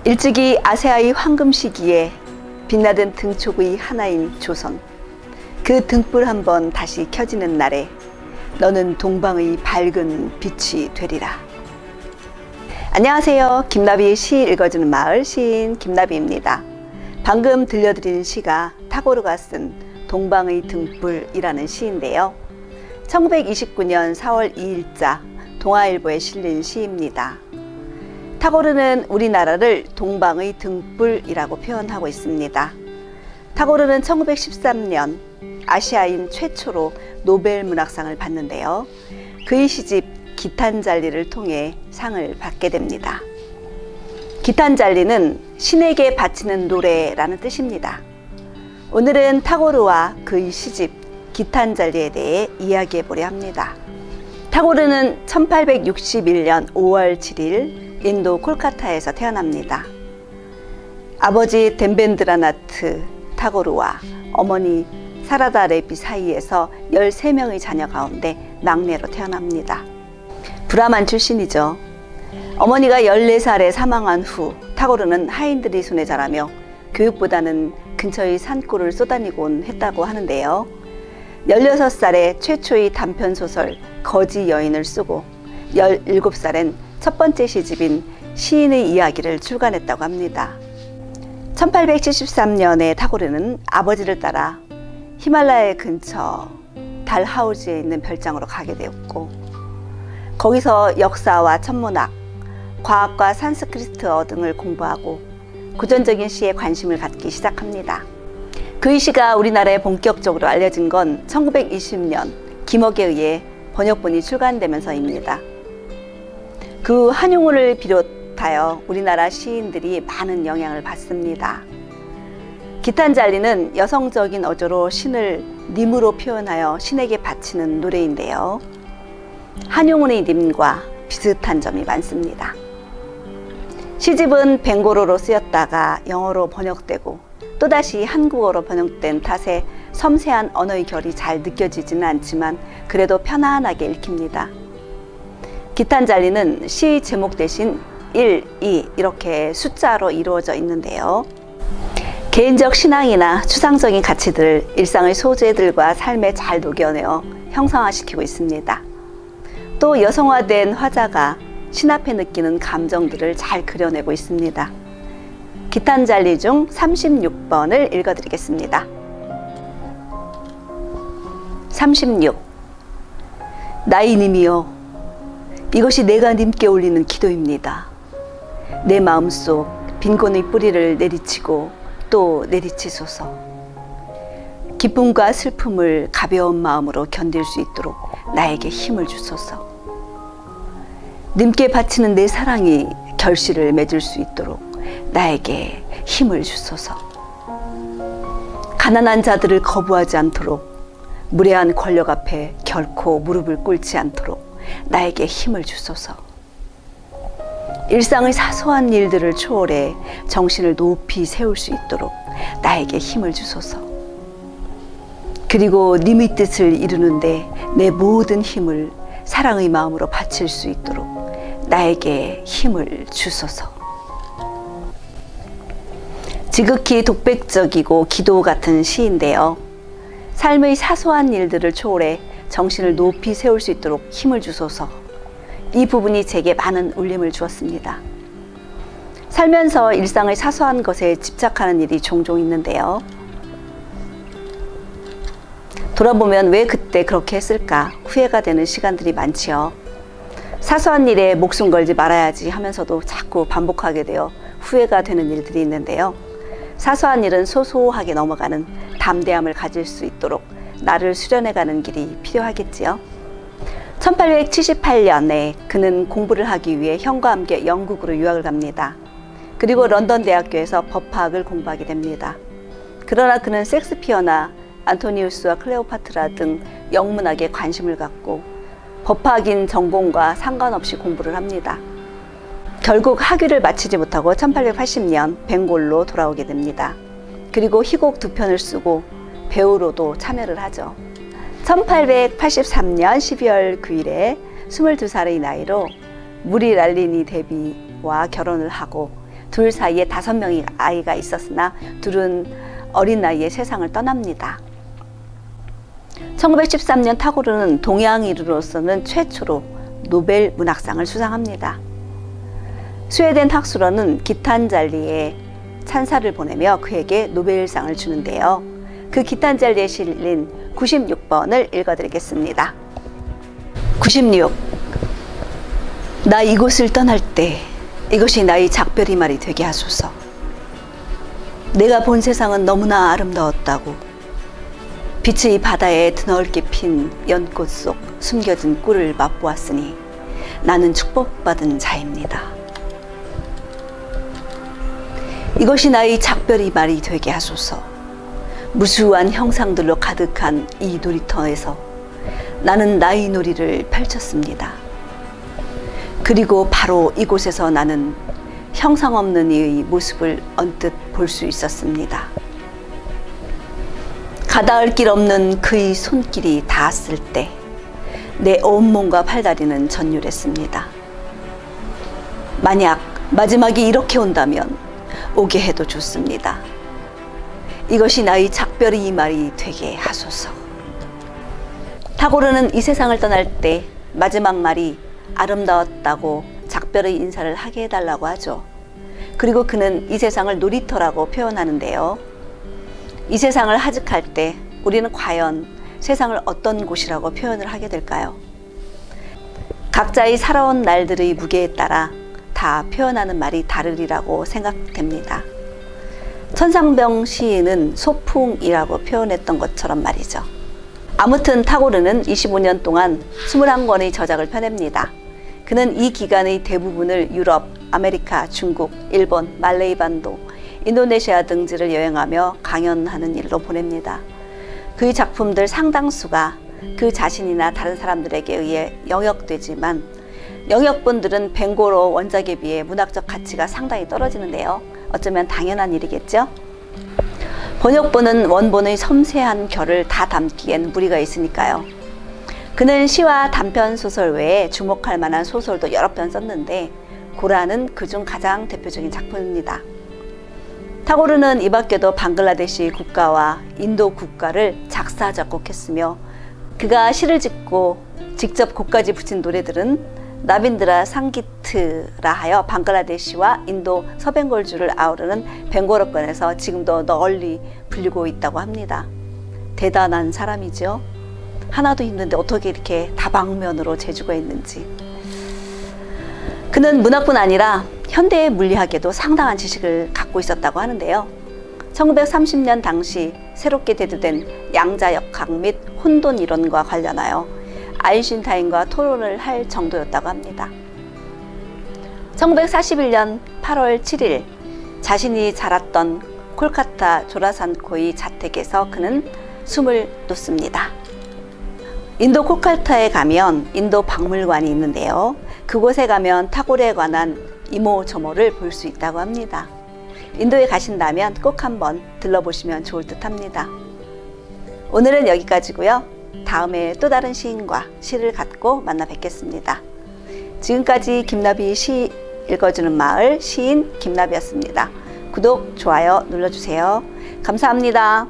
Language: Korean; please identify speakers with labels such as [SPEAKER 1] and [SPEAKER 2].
[SPEAKER 1] 일찍이 아세아의 황금 시기에 빛나던 등촉의 하나인 조선, 그 등불 한번 다시 켜지는 날에 너는 동방의 밝은 빛이 되리라. 안녕하세요. 김나비의 시 읽어주는 마을 시인 김나비입니다. 방금 들려드린 시가 타고르가 쓴 동방의 등불이라는 시인데요. 1929년 4월 2일자 동아일보에 실린 시입니다. 타고르는 우리나라를 동방의 등불이라고 표현하고 있습니다. 타고르는 1913년 아시아인 최초로 노벨 문학상을 받는데요. 그의 시집 기탄잘리를 통해 상을 받게 됩니다. 기탄잘리는 신에게 바치는 노래라는 뜻입니다. 오늘은 타고르와 그의 시집 기탄잘리에 대해 이야기해 보려 합니다. 타고르는 1861년 5월 7일 인도 콜카타에서 태어납니다. 아버지 덴벤드라나트 타고르와 어머니 사라다 레비 사이에서 13명의 자녀 가운데 막내로 태어납니다. 브라만 출신이죠. 어머니가 14살에 사망한 후 타고르는 하인들의 손에 자라며 교육보다는 근처의 산골을 쏘다니곤 했다고 하는데요. 16살에 최초의 단편소설 거지 여인을 쓰고 17살엔 첫 번째 시집인 시인의 이야기를 출간했다고 합니다. 1873년에 타고르는 아버지를 따라 히말라야 근처 달하우지에 있는 별장으로 가게 되었고, 거기서 역사와 천문학, 과학과 산스크리트어 등을 공부하고 고전적인 시에 관심을 갖기 시작합니다. 그의 시가 우리나라에 본격적으로 알려진 건 1920년 김억에 의해 번역본이 출간되면서입니다. 그 한용운을 비롯하여 우리나라 시인들이 많은 영향을 받습니다. 기탄잘리는 여성적인 어조로 신을 님으로 표현하여 신에게 바치는 노래인데요. 한용운의 님과 비슷한 점이 많습니다. 시집은 벵고로로 쓰였다가 영어로 번역되고 또다시 한국어로 번역된 탓에 섬세한 언어의 결이 잘 느껴지지는 않지만 그래도 편안하게 읽힙니다. 기탄잘리는 시 제목 대신 1, 2 이렇게 숫자로 이루어져 있는데요. 개인적 신앙이나 추상적인 가치들을 일상의 소재들과 삶에 잘 녹여내어 형상화시키고 있습니다. 또 여성화된 화자가 신 앞에 느끼는 감정들을 잘 그려내고 있습니다. 기탄잘리 중 36번을 읽어드리겠습니다. 36. 나의 님이여, 이것이 내가 님께 올리는 기도입니다. 내 마음속 빈곤의 뿌리를 내리치고 또 내리치소서. 기쁨과 슬픔을 가벼운 마음으로 견딜 수 있도록 나에게 힘을 주소서. 님께 바치는 내 사랑이 결실을 맺을 수 있도록 나에게 힘을 주소서. 가난한 자들을 거부하지 않도록, 무례한 권력 앞에 결코 무릎을 꿇지 않도록 나에게 힘을 주소서. 일상의 사소한 일들을 초월해 정신을 높이 세울 수 있도록 나에게 힘을 주소서. 그리고 님의 뜻을 이루는데 내 모든 힘을 사랑의 마음으로 바칠 수 있도록 나에게 힘을 주소서. 지극히 독백적이고 기도 같은 시인데요. 삶의 사소한 일들을 초월해 정신을 높이 세울 수 있도록 힘을 주소서. 이 부분이 제게 많은 울림을 주었습니다. 살면서 일상의 사소한 것에 집착하는 일이 종종 있는데요. 돌아보면 왜 그때 그렇게 했을까 후회가 되는 시간들이 많지요. 사소한 일에 목숨 걸지 말아야지 하면서도 자꾸 반복하게 되어 후회가 되는 일들이 있는데요. 사소한 일은 소소하게 넘어가는 담대함을 가질 수 있도록 나를 수련해가는 길이 필요하겠지요. 1878년에 그는 공부를 하기 위해 형과 함께 영국으로 유학을 갑니다. 그리고 런던 대학교에서 법학을 공부하게 됩니다. 그러나 그는 섹스피어나 안토니우스와 클레오파트라 등 영문학에 관심을 갖고 법학인 전공과 상관없이 공부를 합니다. 결국 학위를 마치지 못하고 1880년 벵골로 돌아오게 됩니다. 그리고 희곡 2편을 쓰고 배우로도 참여를 하죠. 1883년 12월 9일에 22살의 나이로 무리랄리니 데비와 결혼을 하고 둘 사이에 5명의 아이가 있었으나 둘은 어린 나이에 세상을 떠납니다. 1913년 타고르는 동양인으로서는 최초로 노벨 문학상을 수상합니다. 스웨덴 학술원은 기탄잘리에 찬사를 보내며 그에게 노벨상을 주는데요. 그 기탄잘리에 실린 96번을 읽어드리겠습니다. 96. 나 이곳을 떠날 때 이것이 나의 작별이말이 되게 하소서. 내가 본 세상은 너무나 아름다웠다고. 빛의 바다에 드넓게 핀 연꽃 속 숨겨진 꿀을 맛보았으니 나는 축복받은 자입니다. 이것이 나의 작별이말이 되게 하소서. 무수한 형상들로 가득한 이 놀이터에서 나는 나의 놀이를 펼쳤습니다. 그리고 바로 이곳에서 나는 형상 없는 이의 모습을 언뜻 볼 수 있었습니다. 가닿을 길 없는 그의 손길이 닿았을 때 내 온몸과 팔다리는 전율했습니다. 만약 마지막이 이렇게 온다면 오게 해도 좋습니다. 이것이 나의 작별의 말이 되게 하소서. 타고르는 이 세상을 떠날 때 마지막 말이 아름다웠다고 작별의 인사를 하게 해달라고 하죠. 그리고 그는 이 세상을 놀이터라고 표현하는데요. 이 세상을 하직할 때 우리는 과연 세상을 어떤 곳이라고 표현을 하게 될까요? 각자의 살아온 날들의 무게에 따라 다 표현하는 말이 다르리라고 생각됩니다. 천상병 시인은 소풍이라고 표현했던 것처럼 말이죠. 아무튼 타고르는 25년 동안 21권의 저작을 펴냅니다. 그는 이 기간의 대부분을 유럽, 아메리카, 중국, 일본, 말레이 반도, 인도네시아 등지를 여행하며 강연하는 일로 보냅니다. 그의 작품들 상당수가 그 자신이나 다른 사람들에게 의해 영역되지만 영역본들은 벵고로 원작에 비해 문학적 가치가 상당히 떨어지는데요. 어쩌면 당연한 일이겠죠? 번역본은 원본의 섬세한 결을 다 담기엔 무리가 있으니까요. 그는 시와 단편소설 외에 주목할 만한 소설도 여러 편 썼는데 고라는 그중 가장 대표적인 작품입니다. 타고르는 이 밖에도 방글라데시 국가와 인도 국가를 작사 작곡했으며 그가 시를 짓고 직접 곡까지 붙인 노래들은 나빈드라 상기트라 하여 방글라데시와 인도 서벵골주를 아우르는 벵고로권에서 지금도 널리 불리고 있다고 합니다. 대단한 사람이죠. 하나도 힘든데 어떻게 이렇게 다방면으로 재주가 있는지. 그는 문학뿐 아니라 현대의 물리학에도 상당한 지식을 갖고 있었다고 하는데요. 1930년 당시 새롭게 대두된 양자역학 및 혼돈 이론과 관련하여 아인슈타인과 토론을 할 정도였다고 합니다. 1941년 8월 7일 자신이 자랐던 콜카타 조라산코의 자택에서 그는 숨을 놓습니다. 인도 콜카타에 가면 인도 박물관이 있는데요. 그곳에 가면 타고르에 관한 이모저모를 볼 수 있다고 합니다. 인도에 가신다면 꼭 한번 들러보시면 좋을 듯 합니다. 오늘은 여기까지고요. 다음에 또 다른 시인과 시를 갖고 만나 뵙겠습니다. 지금까지 김나비 시 읽어주는 마을 시인 김나비였습니다. 구독, 좋아요 눌러주세요. 감사합니다.